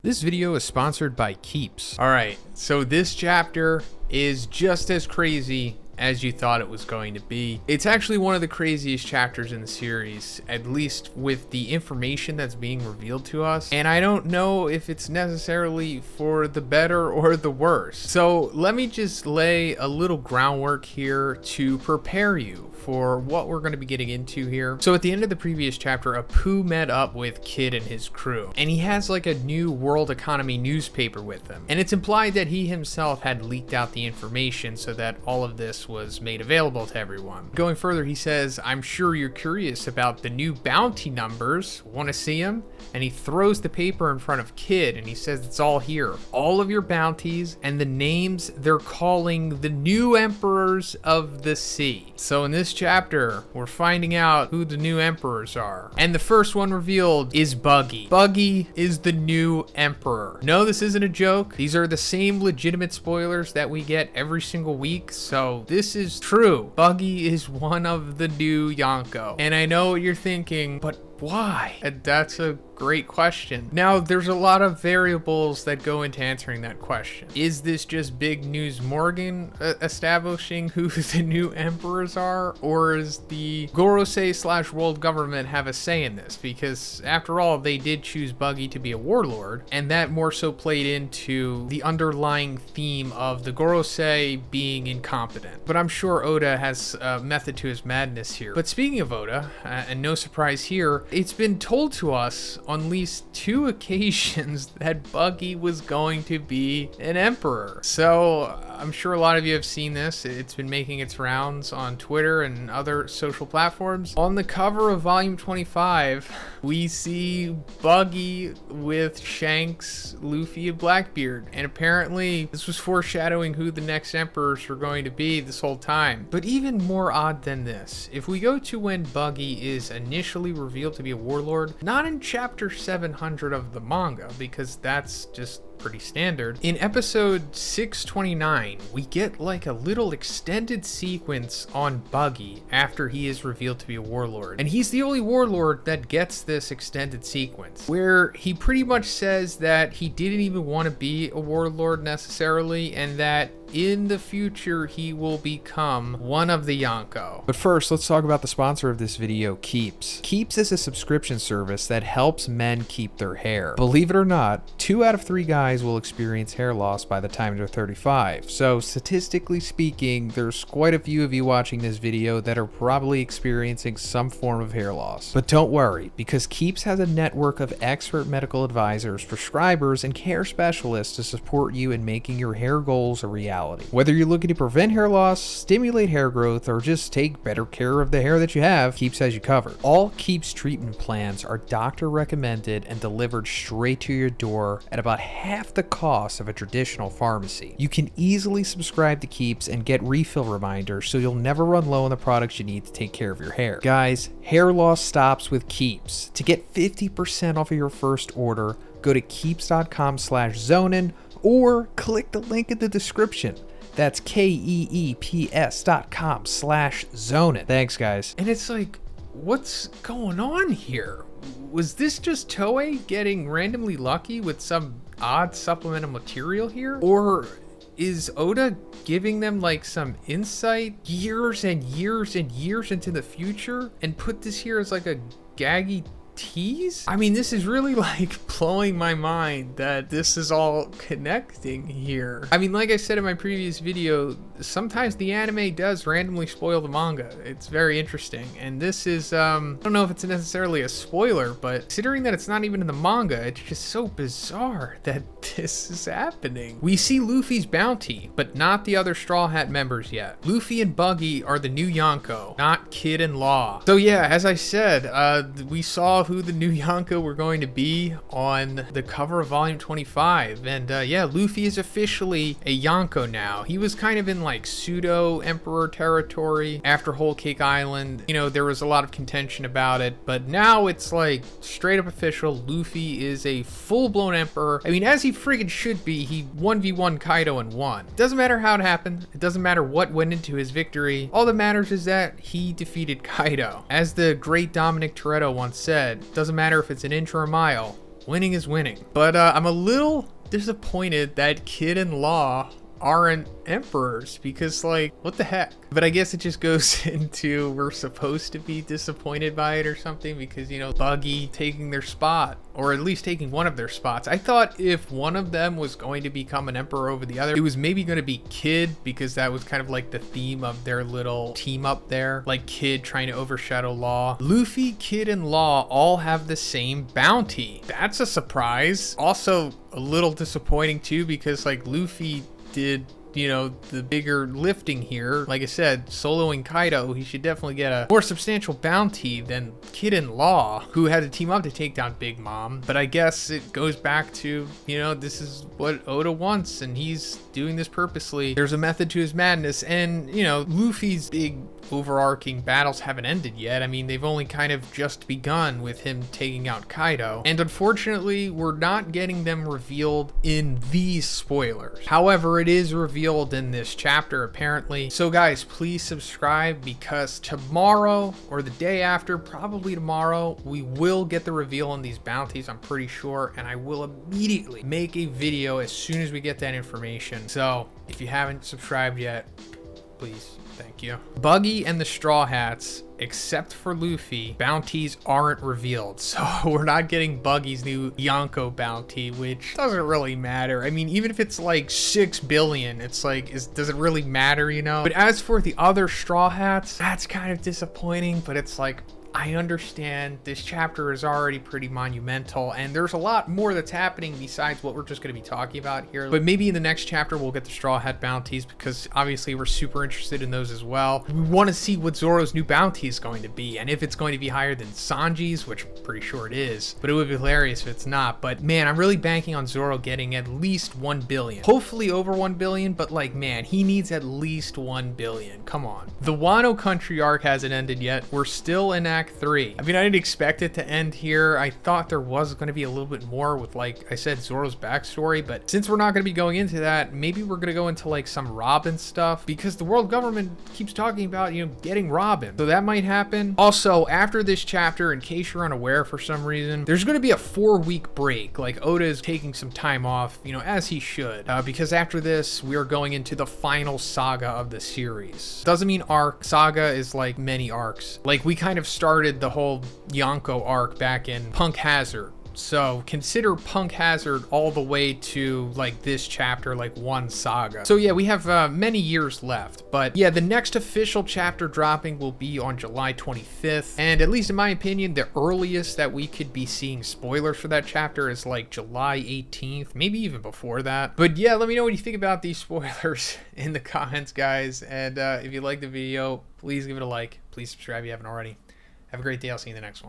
This video is sponsored by Keeps. Alright, so this chapter is just as crazy as you thought it was going to be. It's actually one of the craziest chapters in the series, at least with the information that's being revealed to us. And I don't know if it's necessarily for the better or the worse. So let me just lay a little groundwork here to prepare you for what we're going to be getting into here. So at the end of the previous chapter, Apu met up with Kid and his crew, and he has like a new world economy newspaper with him. And it's implied that he himself had leaked out the information so that all of this was made available to everyone. Going further, he says, "I'm sure you're curious about the new bounty numbers. Want to see them?" And he throws the paper in front of Kid and he says, "It's all here. All of your bounties and the names they're calling the new emperors of the sea." So in this chapter, we're finding out who the new emperors are. And the first one revealed is Buggy. Buggy is the new emperor. No, this isn't a joke. These are the same legitimate spoilers that we get every single week. So this is true. Buggy is one of the new YONKO. And I know what you're thinking, but why? And that's a great question. Now, there's a lot of variables that go into answering that question. Is this just Big News Morgan establishing who the new emperors are? Or is the Gorosei / world government have a say in this? Because after all, they did choose Buggy to be a warlord, and that more so played into the underlying theme of the Gorosei being incompetent. But I'm sure Oda has a method to his madness here. But speaking of Oda, and no surprise here, it's been told to us on at least 2 occasions that Buggy was going to be an emperor. So I'm sure a lot of you have seen this. It's been making its rounds on Twitter and other social platforms. On the cover of volume 25, we see Buggy with Shanks, Luffy, and Blackbeard. And apparently this was foreshadowing who the next emperors were going to be this whole time. But even more odd than this, if we go to when Buggy is initially revealed to be a warlord, not in chapter 700 of the manga, because that's just pretty standard. In episode 629, we get like a little extended sequence on Buggy after he is revealed to be a warlord. And he's the only warlord that gets this extended sequence, where he pretty much says that he didn't even want to be a warlord necessarily, and that in the future he will become one of the YONKO. But first, let's talk about the sponsor of this video, Keeps. Keeps is a subscription service that helps men keep their hair. Believe it or not, 2 out of 3 guys will experience hair loss by the time they're 35. So statistically speaking, there's quite a few of you watching this video that are probably experiencing some form of hair loss. But don't worry, because Keeps has a network of expert medical advisors, prescribers, and care specialists to support you in making your hair goals a reality. Whether you're looking to prevent hair loss, stimulate hair growth, or just take better care of the hair that you have, Keeps has you covered. All Keeps treatment plans are doctor recommended and delivered straight to your door at about half the cost of a traditional pharmacy. You can easily subscribe to Keeps and get refill reminders so you'll never run low on the products you need to take care of your hair. Guys, hair loss stops with Keeps. To get 50% off of your first order, go to keeps.com/Zhoniin or click the link in the description. That's KEEPS.com/Zhoniin. Thanks, guys. And it's like, what's going on here? Was this just Toei getting randomly lucky with some odd supplemental material here? Or is Oda giving them like some insight years and years and years into the future and put this here as like a gaggy tease? I mean, this is really like blowing my mind that this is all connecting here. I mean, like I said in my previous video, sometimes the anime does randomly spoil the manga. It's very interesting. And this is, I don't know if it's necessarily a spoiler, but considering that it's not even in the manga, it's just so bizarre that this is happening. We see Luffy's bounty, but not the other Straw Hat members yet. Luffy and Buggy are the new YONKO, not Kid and Law. So yeah, as I said, we saw who the new YONKO were going to be on the cover of volume 25. And yeah, Luffy is officially a YONKO now. He was kind of in like pseudo emperor territory after Whole Cake Island. You know, there was a lot of contention about it, but now it's like straight up official. Luffy is a full-blown emperor. I mean, as he friggin' should be. He 1v1 Kaido and won. It doesn't matter how it happened. It doesn't matter what went into his victory. All that matters is that he defeated Kaido. As the great Dominic Toretto once said, doesn't matter if it's an inch or a mile. winning is winning. But I'm a little disappointed that Kid and Law aren't emperors, because like, what the heck? But I guess it just goes into we're supposed to be disappointed by it or something, because, you know, Buggy taking their spot, or at least taking one of their spots. I thought if one of them was going to become an emperor over the other, it was maybe going to be Kid, because that was kind of like the theme of their little team up there, like Kid trying to overshadow Law. Luffy, Kid, and Law all have the same bounty. That's a surprise. Also a little disappointing too, because like Luffy did, you know, the bigger lifting here. Like I said, soloing Kaido, he should definitely get a more substantial bounty than Kid and Law, who had to team up to take down Big Mom. But I guess it goes back to, you know, this is what Oda wants, and he's doing this purposely. There's a method to his madness, and, you know, Luffy's big overarching battles haven't ended yet. I mean, they've only kind of just begun with him taking out Kaido, and unfortunately we're not getting them revealed in these spoilers. However, it is revealed in this chapter apparently. So guys, please subscribe, because tomorrow or the day after, probably tomorrow, we will get the reveal on these bounties, I'm pretty sure, and I will immediately make a video as soon as we get that information. So if you haven't subscribed yet, please. Thank you. Buggy and the Straw Hats, except for Luffy, bounties aren't revealed. So we're not getting Buggy's new YONKO bounty, which doesn't really matter. I mean, even if it's like 6 billion, it's like, does it really matter, you know? But as for the other Straw Hats, that's kind of disappointing, but it's like, I understand this chapter is already pretty monumental, and there's a lot more that's happening besides what we're just going to be talking about here. But maybe in the next chapter we'll get the Straw Hat bounties, because obviously we're super interested in those as well. We want to see what Zoro's new bounty is going to be, and if it's going to be higher than Sanji's, which I'm pretty sure it is, but it would be hilarious if it's not. But man, I'm really banking on Zoro getting at least 1 billion. Hopefully over 1 billion, but like, man, he needs at least 1 billion. Come on. The Wano Country arc hasn't ended yet. We're still in Act 3. I mean, I didn't expect it to end here. I thought there was going to be a little bit more with, like I said, Zoro's backstory, but since we're not going to be going into that, maybe we're going to go into like some Robin stuff, because the world government keeps talking about, you know, getting Robin. So that might happen. Also, after this chapter, in case you're unaware for some reason, there's going to be a 4-week break. Like, Oda is taking some time off, you know, as he should, because after this, we are going into the final saga of the series. Doesn't mean arc. Saga is like many arcs. Like, we kind of started the whole YONKO arc back in Punk Hazard. So consider Punk Hazard all the way to like this chapter, like one saga. So yeah, we have many years left, but yeah, the next official chapter dropping will be on July 25th. And at least in my opinion, the earliest that we could be seeing spoilers for that chapter is like July 18th, maybe even before that. But yeah, let me know what you think about these spoilers in the comments, guys. And if you like the video, please give it a like. Please subscribe if you haven't already. Have a great day. I'll see you in the next one.